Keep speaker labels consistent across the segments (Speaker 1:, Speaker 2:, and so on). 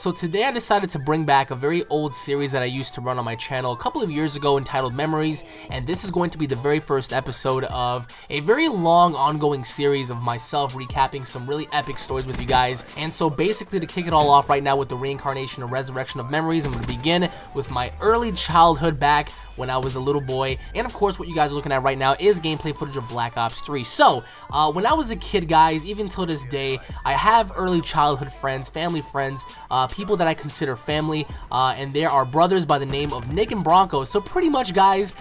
Speaker 1: So today I decided to bring back a very old series that I used to run on my channel a couple of years ago entitled Memories, and this is going to be the very first episode of a very long ongoing series of myself recapping some really epic stories with you guys. And so basically, to kick it all off right now with the reincarnation and resurrection of memories, I'm going to begin with my early childhood back when I was a little boy, and of course what you guys are looking at right now is gameplay footage of Black Ops 3. So, when I was a kid, guys, even till this day, I have early childhood friends, family friends, people that I consider family, and there are brothers by the name of Nick and Branko. So pretty much, guys,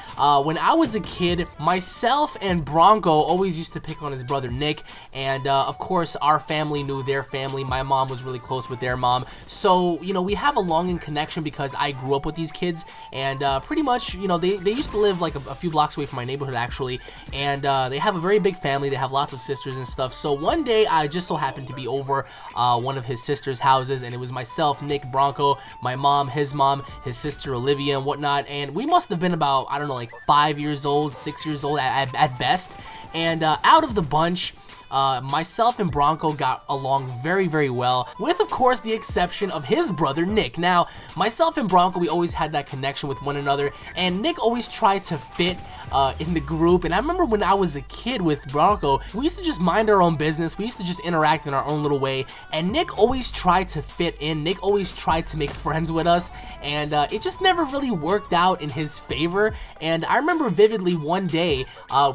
Speaker 1: when I was a kid, myself and Branko always used to pick on his brother Nick, and of course our family knew their family. My mom was really close with their mom, so, you know, we have a longing connection because I grew up with these kids, and pretty much, you know, they used to live like a few blocks away from my neighborhood actually, and they have a very big family. They have lots of sisters and stuff. So one day I just so happened to be over one of his sister's houses, and it was myself, Nick, Branko, my mom, his sister Olivia and whatnot, and we must have been about, I don't know, like 5 years old, 6 years old at best. And out of the bunch, myself and Branko got along very, very well, with of course the exception of his brother Nick. Now, myself and Branko, we always had that connection with one another, and Nick always tried to fit in the group. And I remember when I was a kid with Branko, we used to just mind our own business. We used to just interact in our own little way, and Nick always tried to fit in. Nick always tried to make friends with us, and it just never really worked out in his favor. And I remember vividly one day,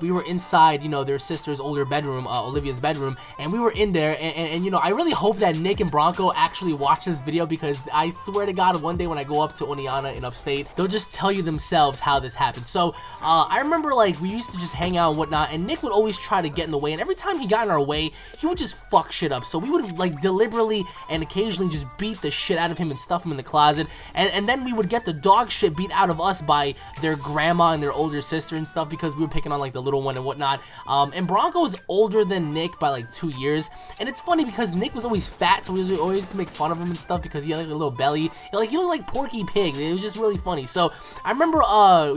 Speaker 1: we were inside, you know, their sister's older bedroom, Olivia's bedroom, and we were in there, and you know, I really hope that Nick and Branko actually watch this video, because I swear to God, one day when I go up to Oneana in upstate, they'll just tell you themselves how this happened. So I remember, like, we used to just hang out and whatnot, and Nick would always try to get in the way, and every time he got in our way, he would just fuck shit up. So we would, like, deliberately and occasionally just beat the shit out of him and stuff him in the closet, and then we would get the dog shit beat out of us by their grandma and their older sister and stuff, because we were picking on, like, the little one and whatnot. And Branko was older than Nick by like 2 years, and it's funny because Nick was always fat, so we always used to make fun of him and stuff because he had like a little belly. Like, he looked like Porky Pig. It was just really funny. So I remember,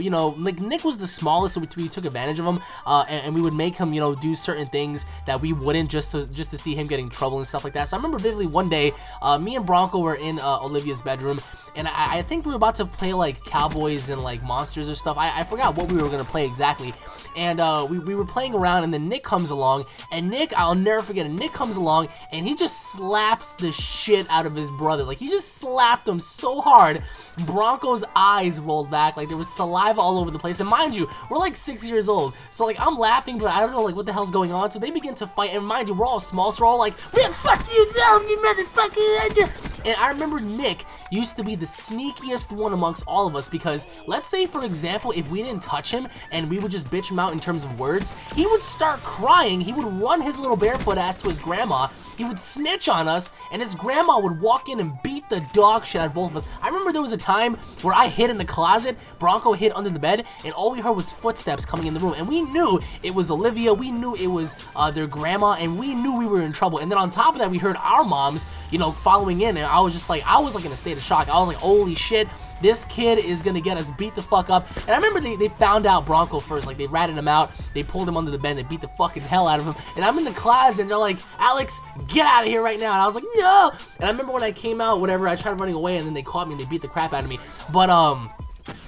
Speaker 1: you know, like, Nick was the smallest, so we took advantage of him, and we would make him, you know, do certain things that we wouldn't, just to see him getting in trouble and stuff like that. So I remember vividly one day, me and Branko were in Olivia's bedroom, and I think we were about to play like Cowboys and like Monsters or stuff. I forgot what we were gonna play exactly. And we were playing around, and then Nick comes along, and Nick, I'll never forget it, Nick comes along, and he just slaps the shit out of his brother. Like, he just slapped him so hard, Branko's eyes rolled back, like there was saliva all over the place. And mind you, we're like 6 years old, so like I'm laughing, but I don't know like what the hell's going on. So they begin to fight, and mind you, we're all small, so we're all like, "Well, fuck you, you motherfucker!" And I remember Nick used to be the sneakiest one amongst all of us, because let's say, for example, if we didn't touch him and we would just bitch him out in terms of words, he would start crying. He would run his little barefoot ass to his grandma. He would snitch on us, and his grandma would walk in and beat the dog shit out of both of us. I remember there was a time where I hid in the closet, Branko hid under the bed, and all we heard was footsteps coming in the room, and we knew it was Olivia, we knew it was their grandma, and we knew we were in trouble. And then on top of that, we heard our moms, you know, following in, and I was like in a state of shock. I was like, holy shit, this kid is gonna get us beat the fuck up. And I remember they found out Branko first. Like, they ratted him out, they pulled him under the bed, and they beat the fucking hell out of him. And I'm in the closet, and they're like, "Alex, get out of here right now." And I was like, "No!" And I remember when I came out, whatever, I tried running away, and then they caught me and they beat the crap out of me. But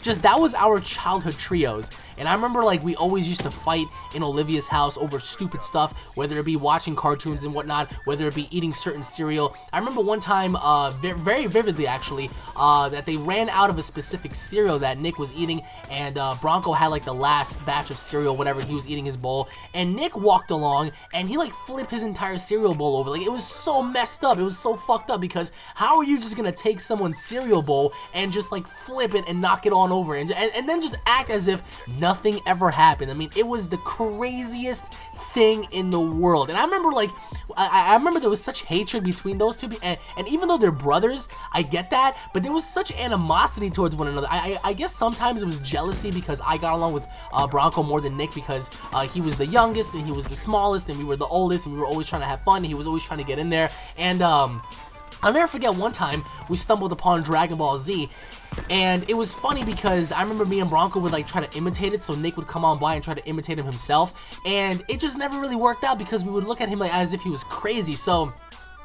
Speaker 1: just that was our childhood trios. And I remember, like, we always used to fight in Olivia's house over stupid stuff, whether it be watching cartoons and whatnot, whether it be eating certain cereal. I remember one time, very vividly actually, that they ran out of a specific cereal that Nick was eating, and Branko had like the last batch of cereal, whatever, and he was eating his bowl, and Nick walked along, and he like flipped his entire cereal bowl over. Like, it was so messed up, it was so fucked up, because how are you just gonna take someone's cereal bowl and just like flip it and knock it on over, and then just act as if nothing ever happened? I mean, it was the craziest thing in the world. And I remember, like, I remember there was such hatred between those two, and even though they're brothers, I get that, but there was such animosity towards one another. I guess sometimes it was jealousy, because I got along with Branko more than Nick, because he was the youngest and he was the smallest, and we were the oldest, and we were always trying to have fun, and he was always trying to get in there. And I'll never forget one time we stumbled upon Dragon Ball Z, and it was funny because I remember me and Branko would like try to imitate it, so Nick would come on by and try to imitate him himself, and it just never really worked out because we would look at him like as if he was crazy. So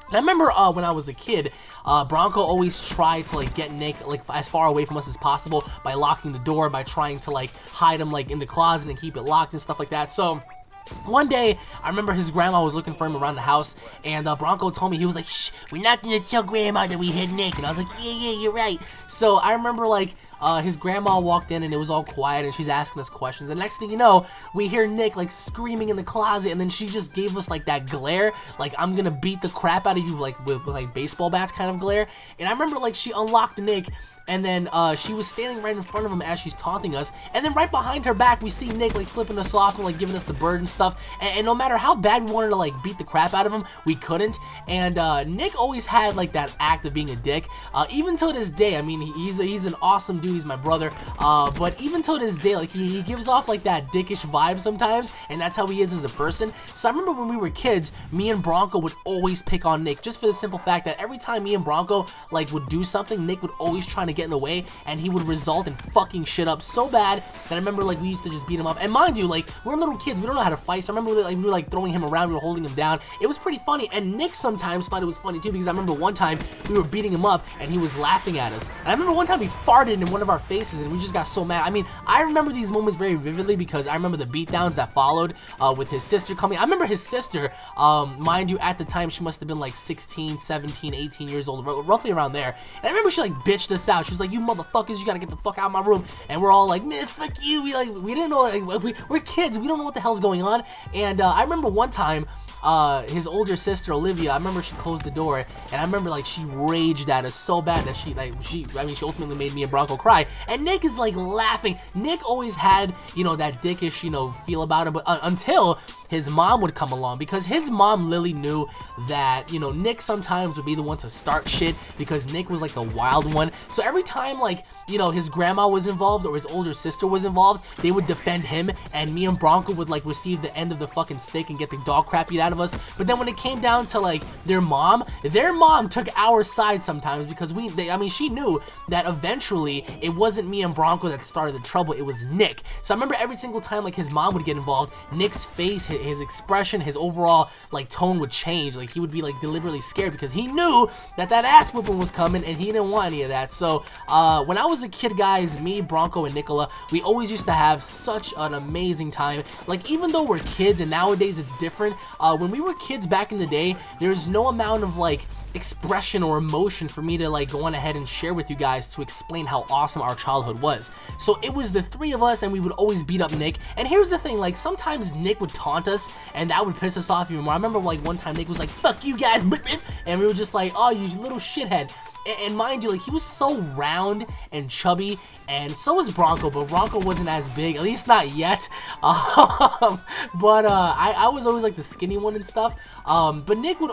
Speaker 1: And I remember when I was a kid, Branko always tried to like get Nick like as far away from us as possible by locking the door, by trying to like hide him like in the closet and keep it locked and stuff like that. So one day, I remember his grandma was looking for him around the house, and Branko told me, he was like, shh, we're not gonna tell grandma that we hid Nick. And I was like, yeah, you're right. So I remember like his grandma walked in and it was all quiet and she's asking us questions. And next thing you know, we hear Nick like screaming in the closet, and then she just gave us like that glare, like I'm gonna beat the crap out of you, like with like baseball bats kind of glare. And I remember like she unlocked Nick, and then she was standing right in front of him as she's taunting us, and then right behind her back we see Nick like flipping us off and like giving us the bird and stuff, and no matter how bad we wanted to like beat the crap out of him, we couldn't. And Nick always had like that act of being a dick, even till this day. I mean, he's an awesome dude, he's my brother, but even till this day, like he gives off like that dickish vibe sometimes, and that's how he is as a person. So I remember when we were kids, me and Branko would always pick on Nick, just for the simple fact that every time me and Branko like would do something, Nick would always try to get in the way, and he would result in fucking shit up so bad that I remember like we used to just beat him up. And mind you, like we're little kids, we don't know how to fight, so I remember like we were like throwing him around, we were holding him down. It was pretty funny, and Nick sometimes thought it was funny too, because I remember one time we were beating him up and he was laughing at us. And I remember one time he farted in one of our faces and we just got so mad. I mean, I remember these moments very vividly because I remember the beatdowns that followed with his sister coming. I remember his sister, mind you, at the time she must have been like 16, 17, 18 years old, roughly around there. And I remember she like bitched us out. She was like, you motherfuckers, you gotta get the fuck out of my room. And we're all like, man, fuck you. We didn't know, like, we're kids, we don't know what the hell's going on. And I remember one time, his older sister Olivia, I remember she closed the door, and I remember like she raged at us so bad that she ultimately made me and Branko cry. And Nick is like laughing. Nick always had, you know, that dickish, you know, feel about him, but until his mom would come along, because his mom Lily knew that, you know, Nick sometimes would be the one to start shit because Nick was like the wild one. So every time like, you know, his grandma was involved or his older sister was involved, they would defend him, and me and Branko would like receive the end of the fucking stick and get the dog crap beat out of us. But then when it came down to like their mom took our side sometimes, because I mean, she knew that eventually it wasn't me and Branko that started the trouble, it was Nick. So I remember every single time like his mom would get involved, Nick's face, his expression, his overall like tone would change. Like he would be like deliberately scared because he knew that ass whooping was coming and he didn't want any of that. So when I was a kid, guys, me, Branko, and Nicola, we always used to have such an amazing time. Like even though we're kids and nowadays it's different, when we were kids back in the day, there's no amount of like expression or emotion for me to like go on ahead and share with you guys to explain how awesome our childhood was. So it was the three of us, and we would always beat up Nick. And here's the thing, like sometimes Nick would taunt us and that would piss us off even more. I remember like one time Nick was like, fuck you guys, and we were just like, oh, you little shithead. And mind you, like he was so round and chubby, and so was Branko, but Branko wasn't as big, at least not yet. I was always like the skinny one and stuff. But Nick would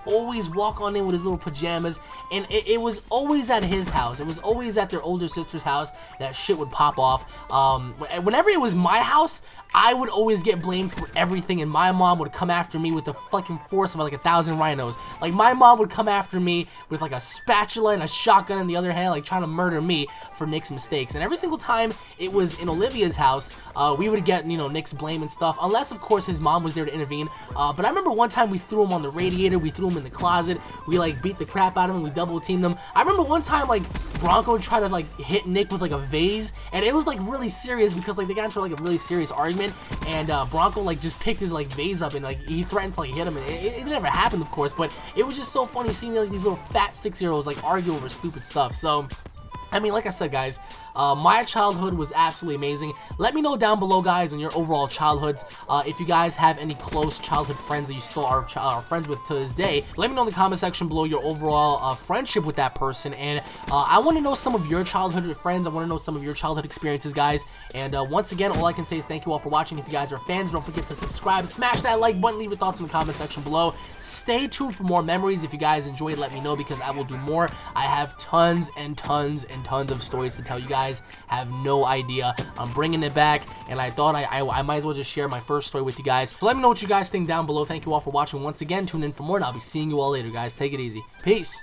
Speaker 1: always walk on in with his little pajamas, and it was always at his house. It was always at their older sister's house that shit would pop off. Whenever it was my house, I would always get blamed for everything, and my mom would come after me with the fucking force of like 1,000 rhinos. Like my mom would come after me with like a spatula and a shotgun in the other hand, like trying to murder me for Nick's mistakes. And every single time it was in Olivia's house, we would get, you know, Nick's blame and stuff, unless of course his mom was there to intervene. But I remember one time we threw him on the radiator, we threw him in the closet, we like beat the crap out of him, we double teamed him. I remember one time like Branko tried to like hit Nick with like a vase, and it was like really serious because like they got into like a really serious argument, and Branko like just picked his like vase up and like he threatened to like hit him, and it never happened of course, but it was just so funny seeing like these little fat 6-year-olds like argue over stupid stuff. So I mean, like I said, guys, my childhood was absolutely amazing. Let me know down below, guys, on your overall childhoods. If you guys have any close childhood friends that you still are friends with to this day, let me know in the comment section below your overall friendship with that person. And I want to know some of your childhood friends. I want to know some of your childhood experiences, guys. And once again, all I can say is thank you all for watching. If you guys are fans, don't forget to subscribe, smash that like button, leave your thoughts in the comment section below. Stay tuned for more memories. If you guys enjoyed, let me know, because I will do more. I have tons and tons and tons of stories to tell. You guys have no idea. I'm bringing it back, and I thought I might as well just share my first story with you guys. So let me know what you guys think down below. Thank you all for watching once again. Tune in for more, and I'll be seeing you all later, guys. Take it easy. Peace.